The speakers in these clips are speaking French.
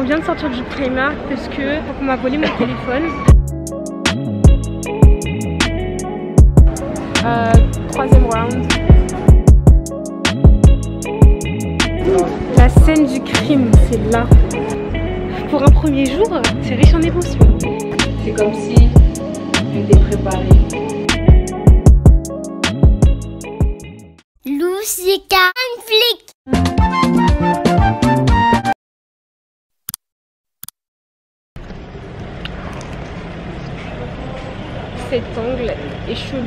vient de sortir du Primark parce que on m'a volé mon téléphone. Troisième round. La scène du crime, c'est là. Pour un premier jour, c'est riche en émotions. C'est comme si j'étais préparée. Lousica flic. Cet angle est chelou.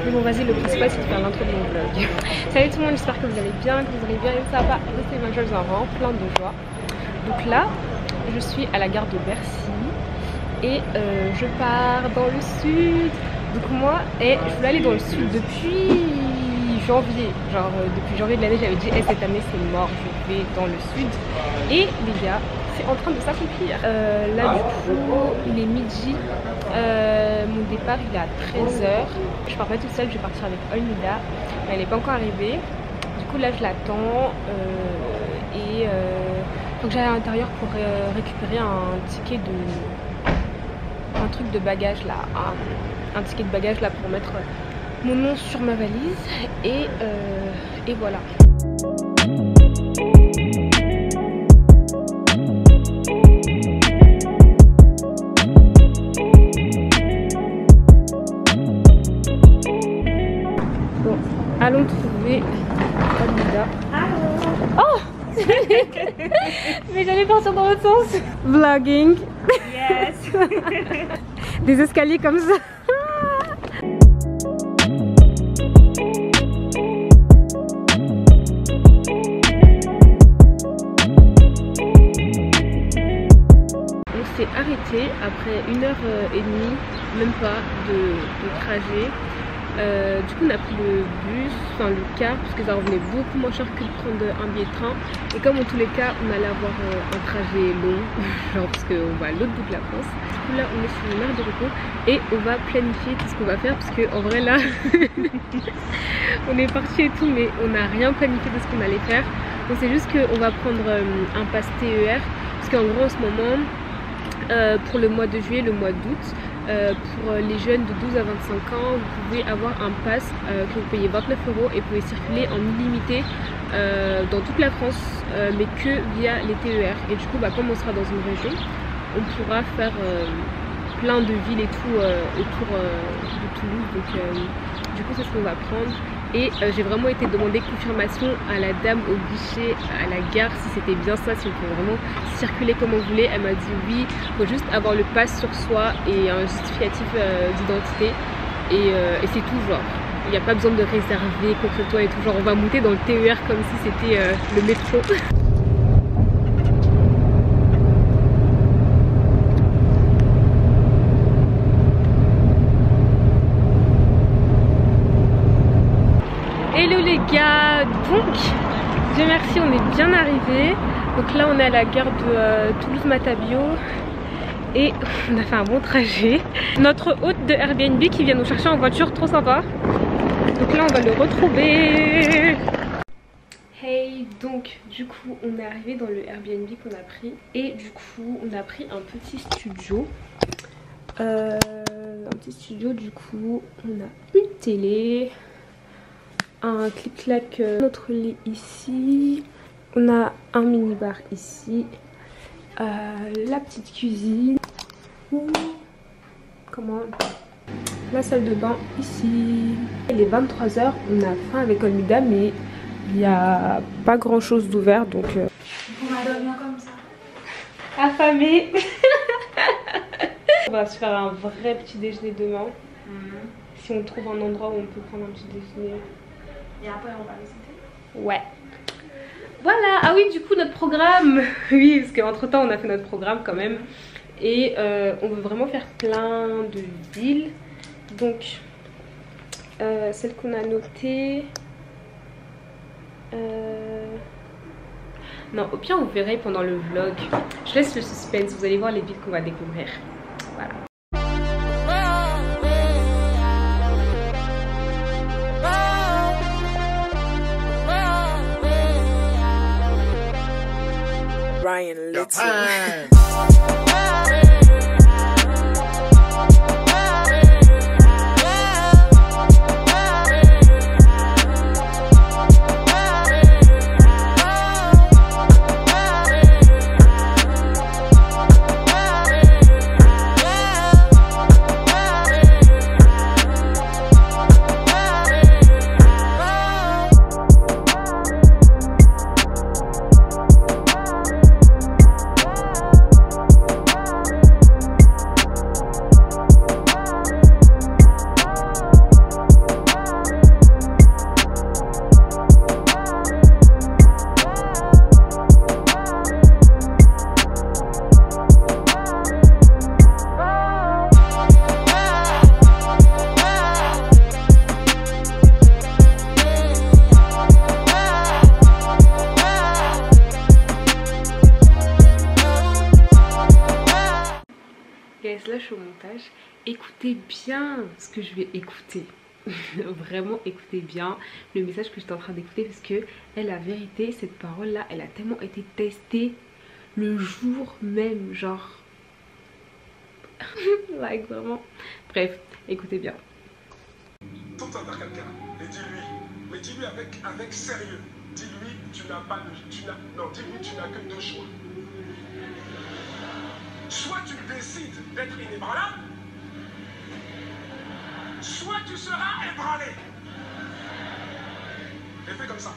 Mais bon, vas-y, le principal c'est de faire l'intro de mon vlog. Salut tout le monde, j'espère que vous allez bien, que vous allez bien et ça va. C'est ma joie, vraiment plein de joie. Donc là, je suis à la gare de Bercy et je pars dans le sud. Donc moi, je voulais aller dans le sud depuis janvier. Genre depuis janvier de l'année, j'avais dit cette année c'est mort, je vais dans le sud. Et les gars, c'est en train de s'accomplir. Là du coup, il est midi. Mon départ il est à 13 h. Je pars pas toute seule, je vais partir avec Olmida. Elle n'est pas encore arrivée. Du coup là je l'attends et faut que j'aille à l'intérieur pour récupérer un ticket de... un truc de bagage là. Un ticket de bagage là pour mettre mon nom sur ma valise et voilà. Bon, allons trouver Olmida. Oh mais j'allais partir dans l'autre sens. Vlogging. Yes. Des escaliers comme ça. On s'est arrêté après 1h30, même pas, de trajet. Du coup on a pris le bus, enfin le car, parce que ça revenait beaucoup moins cher que de prendre un billet de train. Et comme en tous les cas on allait avoir un trajet long, genre parce qu'on va à l'autre bout de la France. Du coup là on est sur une aire de repos et on va planifier tout ce qu'on va faire, parce que en vrai là on est parti et tout mais on n'a rien planifié de ce qu'on allait faire. Donc c'est juste qu'on va prendre un pass TER, parce qu'en gros en ce moment pour le mois de juillet, le mois d'août, pour les jeunes de 12 à 25 ans, vous pouvez avoir un pass que vous payez 29 € et vous pouvez circuler en illimité dans toute la France, mais que via les TER. Et du coup, comme on sera dans une région, on pourra faire plein de villes et tout autour de Toulouse. Donc du coup, c'est ce qu'on va prendre. Et j'ai vraiment été demander confirmation à la dame au guichet à la gare si c'était bien ça, si on pouvait vraiment circuler comme on voulait. Elle m'a dit oui, il faut juste avoir le pass sur soi et un justificatif d'identité et c'est tout, genre il n'y a pas besoin de réserver quoi que ce soit et tout, genre on va monter dans le TER comme si c'était le métro. Hello les gars, donc Dieu merci on est bien arrivés. Donc là on est à la gare de Toulouse-Matabio et on a fait un bon trajet. Notre hôte de Airbnb qui vient nous chercher en voiture, trop sympa. Donc là on va le retrouver. Hey, donc du coup on est arrivé dans le Airbnb qu'on a pris et du coup on a pris un petit studio. Du coup on a une télé, un clic-clac, notre lit ici, on a un mini-bar ici, la petite cuisine, la salle de bain ici. Il est 23 h, on a faim avec Olmida mais il n'y a pas grand chose d'ouvert donc... On va dormir comme ça. Affamé. On va se faire un vrai petit déjeuner demain. Si on trouve un endroit où on peut prendre un petit déjeuner. Et après on va visiter. Ouais. Voilà. Ah oui, du coup notre programme. Oui, parce qu'entre temps on a fait notre programme quand même. Et on veut vraiment faire plein de villes. Donc celle qu'on a notée. Non, au pire vous verrez pendant le vlog. Je laisse le suspense, vous allez voir les villes qu'on va découvrir. Voilà. Brian Little. Là je suis au montage, écoutez bien ce que je vais écouter. Vraiment écoutez bien le message que j'étais en train d'écouter, parce que la vérité, cette parole là elle a tellement été testée le jour même, genre like vraiment, bref, écoutez bien. Tourne vers quelqu'un et dis-lui, mais dis-lui avec sérieux, dis-lui tu n'as pas de, dis-lui tu n'as que deux choix. Soit tu décides d'être inébranlable, soit tu seras ébranlé. Et fais comme ça.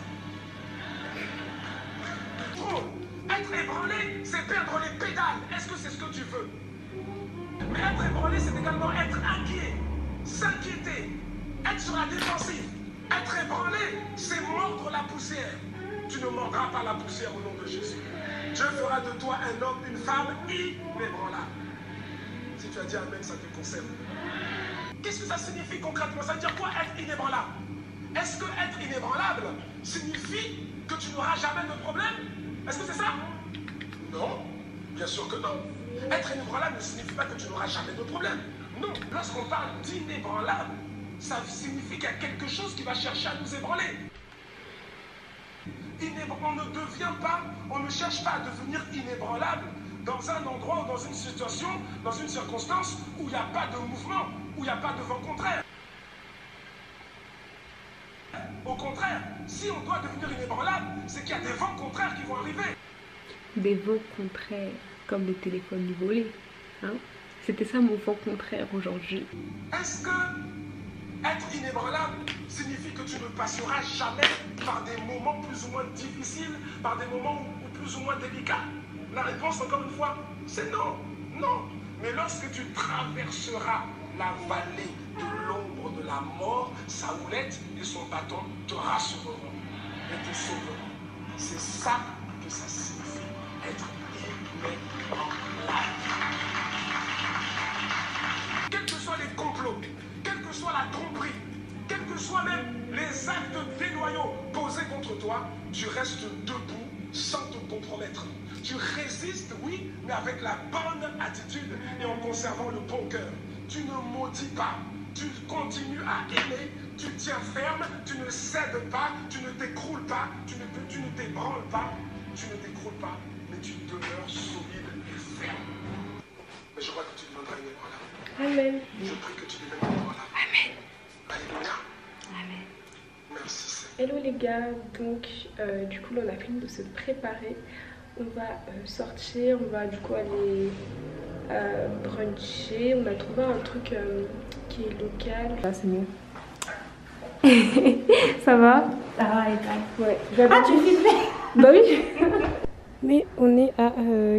Oh, être ébranlé, c'est perdre les pédales. Est-ce que c'est ce que tu veux? Mais être ébranlé, c'est également être inquiet, s'inquiéter, être sur la défensive. Être ébranlé, c'est mordre la poussière. Tu ne mordras pas la poussière au nom de Jésus. Dieu fera de toi un homme, une femme inébranlable. Si tu as dit amen, ça te concerne. Qu'est-ce que ça signifie concrètement? Ça veut dire quoi être inébranlable? Est-ce que être inébranlable signifie que tu n'auras jamais de problème? Est-ce que c'est ça? Non, bien sûr que non. Être inébranlable ne signifie pas que tu n'auras jamais de problème. Non, lorsqu'on parle d'inébranlable, ça signifie qu'il y a quelque chose qui va chercher à nous ébranler. On ne cherche pas à devenir inébranlable dans un endroit ou dans une situation, dans une circonstance où il n'y a pas de mouvement, où il n'y a pas de vent contraire. Au contraire, si on doit devenir inébranlable, c'est qu'il y a des vents contraires qui vont arriver. Des vents contraires, comme les téléphones volés, hein? C'était ça mon vent contraire aujourd'hui. Est-ce que être inébranlable signifie que tu ne passeras jamais par des moments plus ou moins difficiles, par des moments plus ou moins délicats? La réponse, encore une fois, c'est non. Non. Mais lorsque tu traverseras la vallée de l'ombre de la mort, sa houlette et son bâton te rassureront et te sauveront. C'est ça que ça signifie, être inébranlable. Quels que soient les complots, quelle que soit la tromperie, quels que soient même les actes déloyaux posés contre toi, tu restes debout sans te compromettre. Tu résistes, oui, mais avec la bonne attitude et en conservant le bon cœur. Tu ne maudis pas, tu continues à aimer, tu tiens ferme, tu ne cèdes pas, tu ne t'écroules pas, tu ne t'ébranles pas, tu ne t'écroules pas, mais tu demeures solide et ferme. Mais je crois que tu deviendras inébranlable. Amen. Je prie que tu deviennes inébranlable. Amen. Alléluia. Amen. Merci Seigneur. Hello les gars, donc du coup là on a fini de se préparer. On va sortir, on va du coup aller bruncher. On a trouvé un truc qui est local. Ah c'est mieux. Ça va? Ça va et toi? Ouais. Ah tu filmes? Bah oui. Mais on est à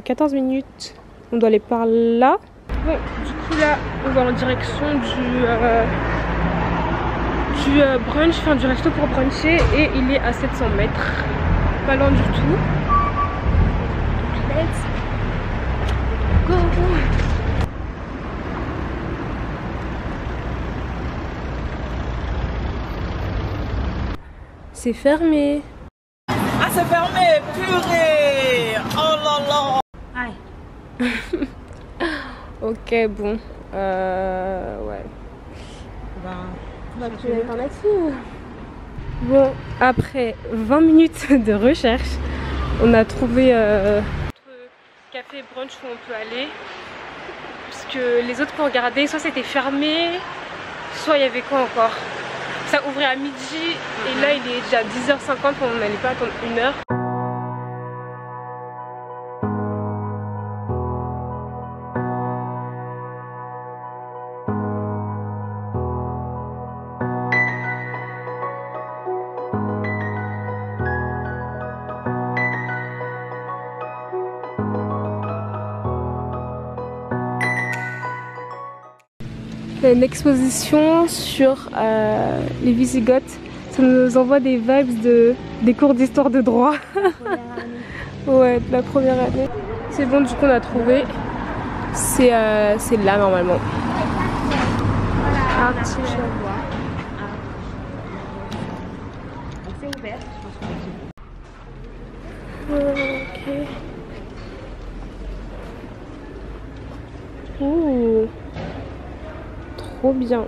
14 minutes. On doit aller par là. Bon, du coup là on va en direction du brunch, enfin du resto pour bruncher, et il est à 700 mètres. Pas loin du tout. Let's go. C'est fermé. Ah, c'est fermé, purée! Oh là là! Aïe. Ok, bon. Ouais. On va trouver une alternative. Bon, après 20 minutes de recherche, on a trouvé café brunch où on peut aller. Parce que les autres qu'on regardait, soit c'était fermé, soit il y avait quoi encore? Ça ouvrait à midi et là il est déjà 10h50, on n'allait pas attendre 1 heure. Une exposition sur les Wisigoths. Ça nous envoie des vibes des cours d'histoire de droit. Ouais, de la première année. C'est bon, du coup on a trouvé. C'est là normalement. Voilà, Artichaut. c'est ouvert, je pense. Ok. Ouh. Trop bien.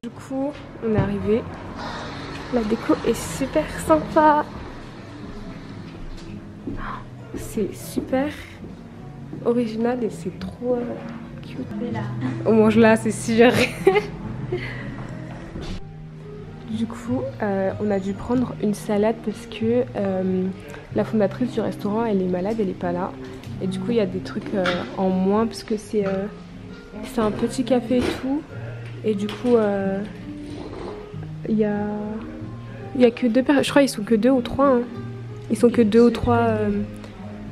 Du coup, on est arrivé. La déco est super sympa. C'est super original et c'est trop cute. On mange là, c'est si géré. Du coup, on a dû prendre une salade parce que la fondatrice du restaurant, elle est malade, elle est pas là. Et du coup, il y a des trucs en moins parce que c'est un petit café et tout. Et du coup, il y a que 2 personnes. Je crois qu'ils sont que 2 ou 3. Hein. Ils sont que 2 ou 3.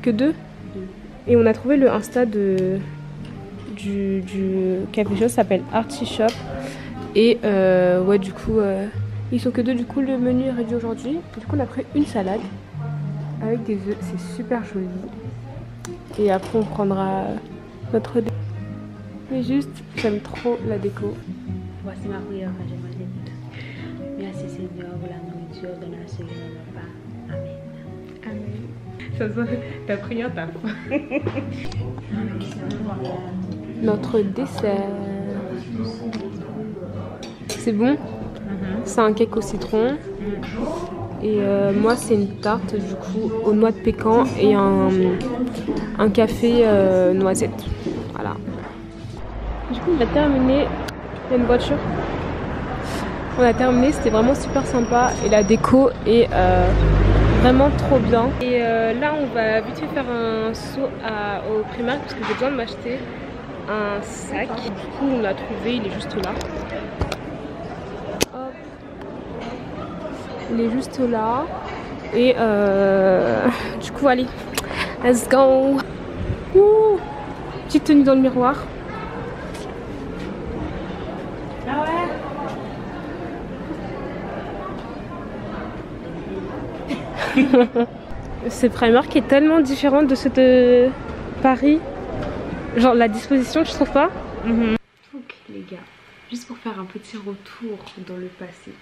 Que 2. Et on a trouvé le Insta du café shop, ça s'appelle Artichaut. Et ouais, du coup, ils sont que 2. Du coup, le menu est réduit aujourd'hui. Du coup, on a pris une salade avec des œufs. C'est super joli. Et après on prendra notre déco. Mais juste, j'aime trop la déco. Voici ma prière quand je m'ajoute. Merci Seigneur pour la nourriture de la Seigneur de Amen. Amen. Ça se voit, ta prière, ta foi. Notre dessert. C'est bon? C'est un cake au citron. Et moi c'est une tarte du coup aux noix de pécan et un café noisette. Voilà. Du coup on a terminé. Il y a une voiture. On a terminé, c'était vraiment super sympa et la déco est vraiment trop bien. Et là on va vite fait faire un saut au Primark parce que j'ai besoin de m'acheter un sac. Du coup on l'a trouvé, il est juste là. Il est juste là. Et du coup, allez, let's go. Ouh, petite tenue dans le miroir. Ah ouais. Ce Primark est tellement différent de ceux de Paris. Genre la disposition, tu trouves pas? Donc les gars, juste pour faire un petit retour dans le passé.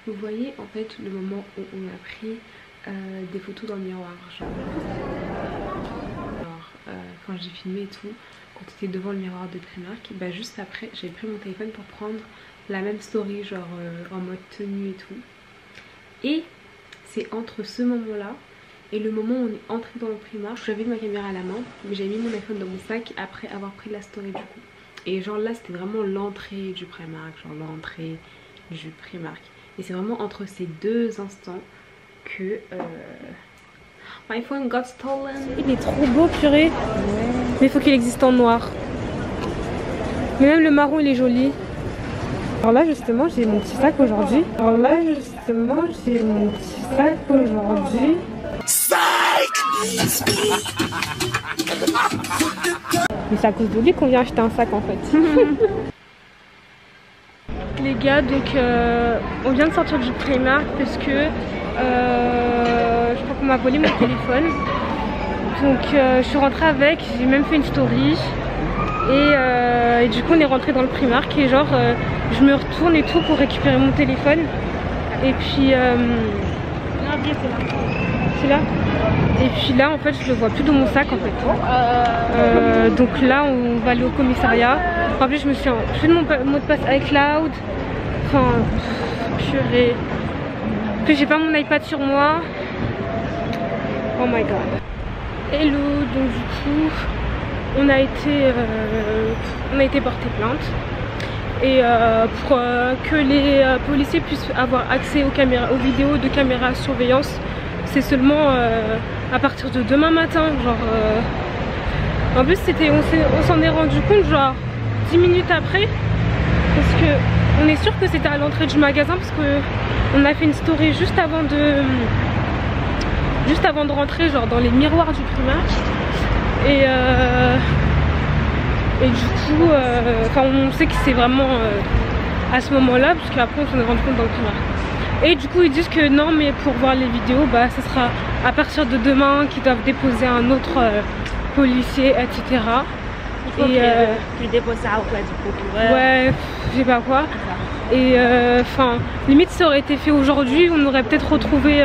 Vous voyez en fait le moment où on a pris des photos dans le miroir. Genre quand j'ai filmé et tout, quand on était devant le miroir de Primark, bah juste après j'ai pris mon téléphone pour prendre la même story, genre en mode tenue et tout. Et c'est entre ce moment-là et le moment où on est entré dans le Primark, j'avais ma caméra à la main, mais j'ai mis mon iPhone dans mon sac après avoir pris la story du coup. Et genre là c'était vraiment l'entrée du Primark, genre l'entrée du Primark. Et c'est vraiment entre ces 2 instants que my phone got stolen. Il est trop beau, purée. Ouais. Mais il faut qu'il existe en noir. Mais même le marron, il est joli. Alors là, justement, j'ai mon petit sac aujourd'hui. Mais c'est à cause de lui qu'on vient acheter un sac en fait. Les gars, donc on vient de sortir du Primark parce que je crois qu'on m'a volé mon téléphone. Donc je suis rentrée avec, j'ai même fait une story. Et du coup on est rentré dans le Primark et genre je me retourne et tout pour récupérer mon téléphone. Et puis c'est là. Et puis là en fait je le vois plus dans mon sac en fait. Donc là on va aller au commissariat. En plus je me suis fait mon mot de passe iCloud. Enfin purée. Que j'ai pas mon iPad sur moi. Oh my god. Hello, donc du coup on a été porter plainte et pour que les policiers puissent avoir accès aux caméras, aux vidéos de caméras surveillance, c'est seulement à partir de demain matin, genre en plus on s'en est rendu compte genre 10 minutes après, parce que on est sûr que c'était à l'entrée du magasin, parce que on a fait une story juste avant de rentrer, genre dans les miroirs du Primark, et du coup on sait que c'est vraiment à ce moment là, parce qu'après on s'en est rendu compte dans le Primark. Et du coup ils disent que non, mais pour voir les vidéos, bah ça sera à partir de demain qu'ils doivent déposer un autre policier, etc. Il faut que tu déposes ça auprès du procureur. Ouais, je sais pas quoi. Et enfin, limite ça aurait été fait aujourd'hui, on aurait peut-être retrouvé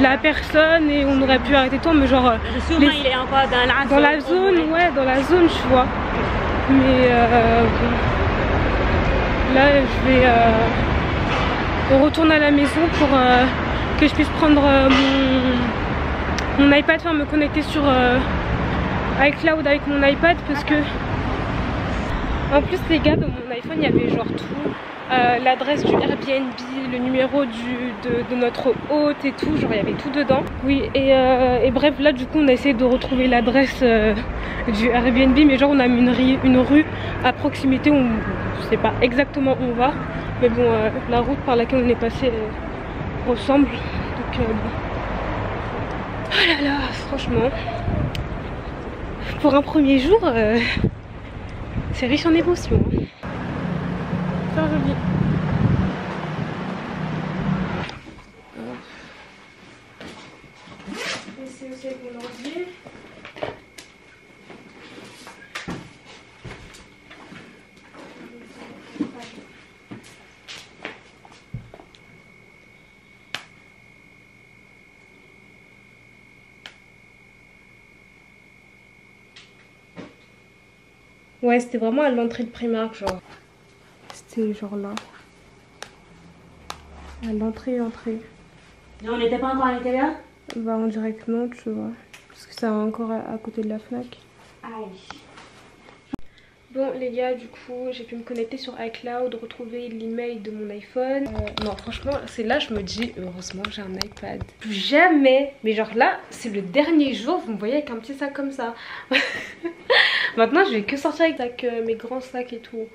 la personne et on aurait pu arrêter toi, mais genre sûrement il est encore dans la zone, ouais, dans la zone, tu vois. Mais bon. Là je vais retourner à la maison pour que je puisse prendre mon iPad, enfin me connecter sur iCloud avec mon iPad, parce que en plus les gars, dans mon iPhone il y avait genre tout, l'adresse du Airbnb, le numéro de notre hôte et tout, genre il y avait tout dedans. Oui, et bref, là du coup on a essayé de retrouver l'adresse du Airbnb, mais genre on a mis une rue à proximité où je sais pas exactement où on va, mais bon la route par laquelle on est passé ressemble, donc bon. Oh là là, franchement pour un premier jour c'est riche en émotions. Super joli. Et c'est aussi avec mon ordi. Ouais, c'était vraiment à l'entrée de Primark, genre. C'était genre là. À l'entrée. Non, on n'était pas encore à l'intérieur? Bah on dirait que non, tu vois. Parce que c'est encore à côté de la Fnac. Aïe. Bon les gars, du coup j'ai pu me connecter sur iCloud, retrouver l'email de mon iPhone. Non franchement c'est là je me dis heureusement j'ai un iPad. Plus jamais, mais genre là c'est le dernier jour, vous me voyez avec un petit sac comme ça. Maintenant je vais que sortir avec mes grands sacs et tout.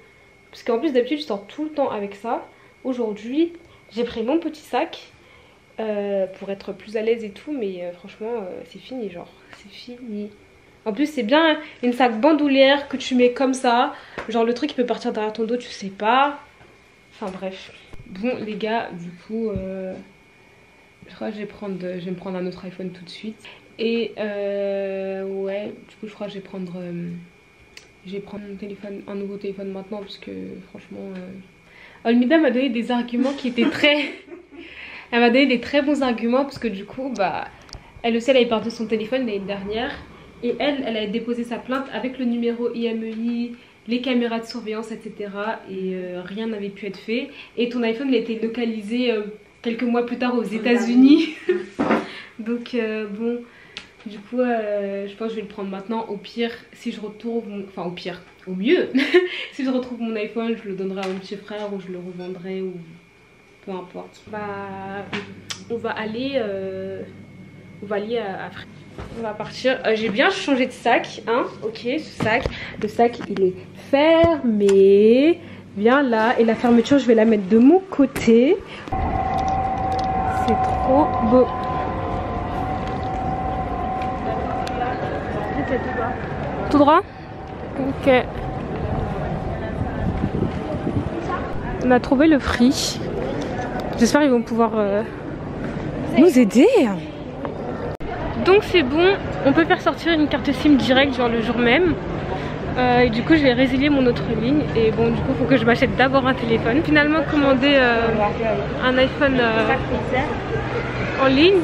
Parce qu'en plus d'habitude je sors tout le temps avec ça. Aujourd'hui j'ai pris mon petit sac pour être plus à l'aise et tout, mais franchement c'est fini, genre c'est fini. En plus c'est bien une sac bandoulière que tu mets comme ça, genre le truc qui peut partir derrière ton dos, tu sais pas. Enfin bref. Bon les gars, du coup je crois que je vais me prendre un autre iPhone tout de suite. Et ouais, du coup je crois que je vais prendre mon téléphone, un nouveau téléphone maintenant, parce que franchement Olmida m'a donné des arguments qui étaient très... Elle m'a donné des très bons arguments, parce que du coup bah elle aussi elle avait perdu son téléphone l'année dernière. Et elle avait déposé sa plainte avec le numéro IMEI, les caméras de surveillance, etc. Et rien n'avait pu être fait. Et ton iPhone il a été localisé quelques mois plus tard aux États-Unis. Donc bon, du coup je pense que je vais le prendre maintenant. Au pire, si je retrouve enfin au pire, au mieux si je retrouve mon iPhone, je le donnerai à mon petit frère, ou je le revendrai, ou peu importe. Bah on va aller à Frédéric. On va partir. J'ai bien changé de sac, hein. Ok, ce sac. Le sac, il est fermé. Bien là. Et la fermeture, je vais la mettre de mon côté. C'est trop beau. Tout droit? Ok. On a trouvé le Free. J'espère qu'ils vont pouvoir nous aider. Donc c'est bon, on peut faire sortir une carte SIM direct, genre le jour même. Et du coup je vais résilier mon autre ligne. Et bon, du coup il faut que je m'achète d'abord un téléphone. Finalement commander un iPhone en ligne.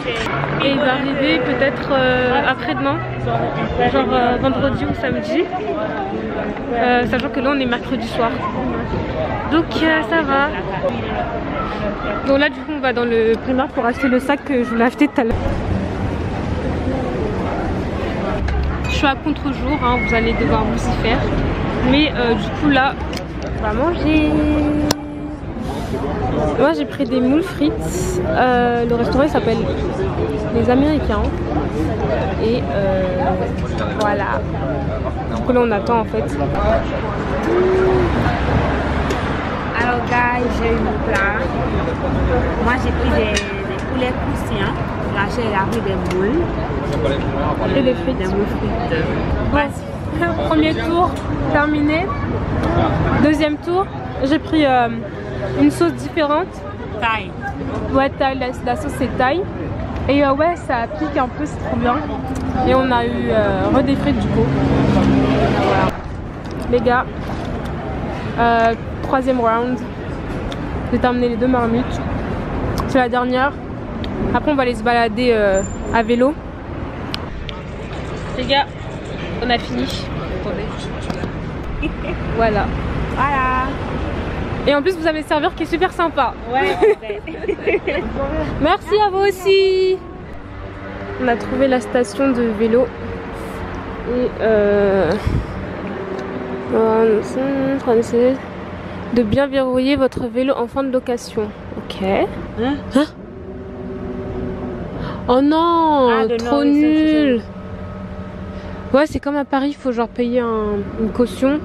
Et il va arriver peut-être après-demain, genre vendredi ou samedi. Sachant que là on est mercredi soir. Donc ça va. Donc là du coup on va dans le Primark pour acheter le sac que je voulais acheter tout à l'heure. Je suis à contre-jour, hein, vous allez devoir vous y faire. Mais du coup là, on va manger. Moi j'ai pris des moules frites. Le restaurant il s'appelle Les Américains. Et voilà. Donc là on attend en fait. Alors guys, j'ai eu mon plat. Moi j'ai pris des poulets croustillants. Rachel a pris des moules. Et des frites. Des moules frites. Bon, premier tour terminé. Deuxième tour, j'ai pris une sauce différente. Thaï. Ouais, thaï, la sauce c'est thaï. Et ouais, ça pique un peu, c'est trop bien. Et on a eu des frites du coup. Voilà. Les gars, troisième round. J'ai terminé les 2 marmites. C'est la dernière. Après, on va aller se balader à vélo. Les gars, on a fini. Attendez. Voilà. Voilà. Et en plus, vous avez le serveur qui est super sympa. Ouais. Merci à vous aussi. On a trouvé la station de vélo. Et de bien verrouiller votre vélo en fin de location. Ok. Hein? Oh non, trop nul. Ouais, c'est comme à Paris, il faut genre payer une caution.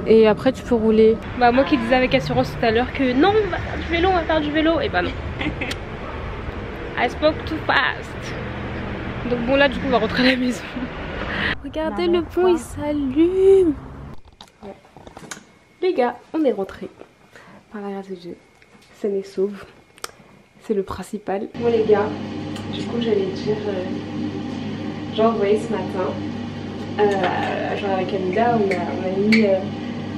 Et après tu peux rouler. Bah moi qui disais avec assurance tout à l'heure que non, on va faire du vélo, on va faire du vélo. Et bah non. I spoke too fast. Donc bon là du coup on va rentrer à la maison. Regardez le pont il s'allume. Ouais. Les gars, on est rentrés. Par la grâce de Dieu. Saine et sauve. C'est le principal. Bon les gars, du coup j'allais dire genre vous voyez ce matin genre avec Amida on a mis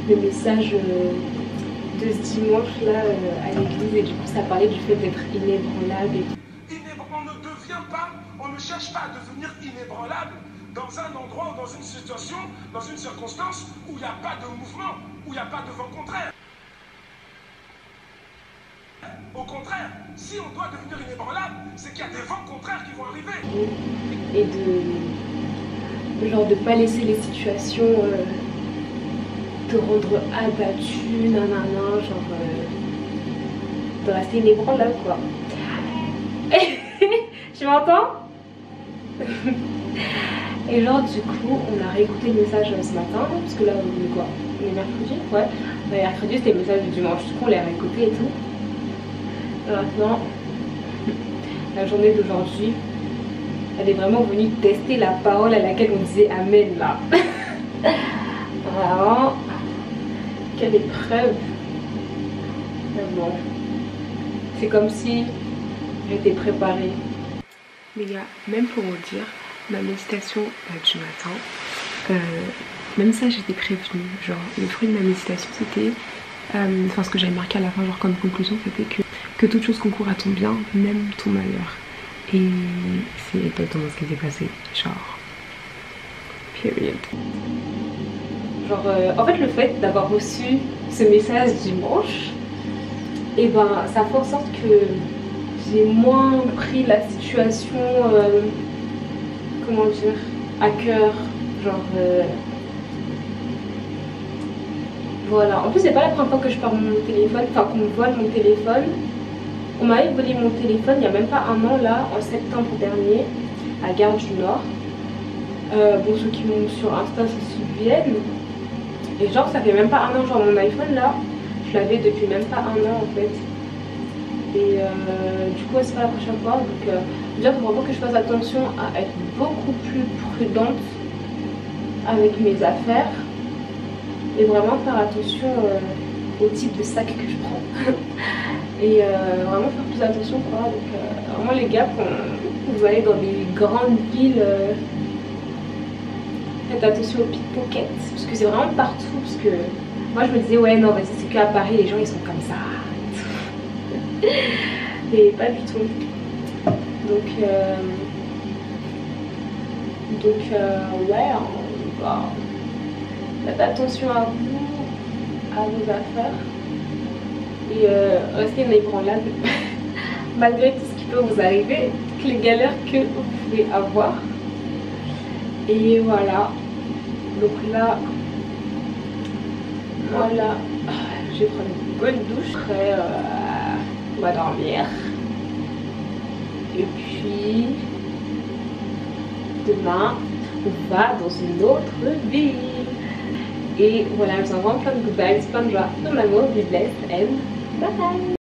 le message de ce dimanche là à l'église et du coup ça parlait du fait d'être inébranlable. On ne devient pas, on ne cherche pas à devenir inébranlable dans un endroit ou dans une situation, dans une circonstance où il n'y a pas de mouvement, où il n'y a pas de vent contraire. Au contraire, si on doit devenir inébranlable, c'est qu'il y a des vents contraires qui vont arriver. Et de pas laisser les situations te rendre abattu, nanana, genre de rester inébranlable quoi. Tu m'entends? Et genre du coup on a réécouté le message ce matin, parce que là on est quoi? On est mercredi? Ouais. Mercredi c'était le message du dimanche, du coup on l'a réécouté et tout. Et maintenant, la journée d'aujourd'hui, elle est vraiment venue tester la parole à laquelle on disait amen là. Vraiment, quelle épreuve. Vraiment. C'est comme si j'étais préparée. Les gars, même pour vous dire, ma méditation du matin, même ça j'étais prévenue. Genre, le fruit de ma méditation c'était, enfin ce que j'avais marqué à la fin, genre comme conclusion, c'était que toute chose concourt à ton bien, même ton malheur. Et c'est exactement ce qui s'est passé, genre, period. Genre, en fait le fait d'avoir reçu ce message dimanche, et ben ça fait en sorte que j'ai moins pris la situation, comment dire, à cœur, genre, voilà. En plus c'est pas la première fois que je perds mon téléphone, enfin qu'on me vole mon téléphone. On m'avait volé mon téléphone il n'y a même pas un an là, en septembre dernier, à Gare du Nord. Bon, ceux qui m'ont sur Insta se souviennent. Et genre ça fait même pas un an, genre mon iPhone là, je l'avais depuis même pas un an en fait. Et du coup c'est pas la prochaine fois. Donc déjà il faut vraiment que je fasse attention à être beaucoup plus prudente avec mes affaires. Et vraiment faire attention au type de sac que je prends. Et vraiment faire plus attention quoi. Donc vraiment les gars, quand vous allez dans des grandes villes, faites attention aux pickpockets, parce que c'est vraiment partout. Parce que moi je me disais ouais non vas-y c'est qu'à Paris les gens ils sont comme ça. Et pas du tout. Donc ouais, faites attention à vous, à vos affaires. Et restez inébranlable malgré tout ce qui peut vous arriver, toutes les galères que vous pouvez avoir. Et voilà. Donc là, voilà. Je vais prendre une bonne douche. Après, on va dormir. Et puis, demain, on va dans une autre ville. Et voilà, je vous envoie plein de good vibes, plein de joie, plein d'amour, be blessed and bye bye.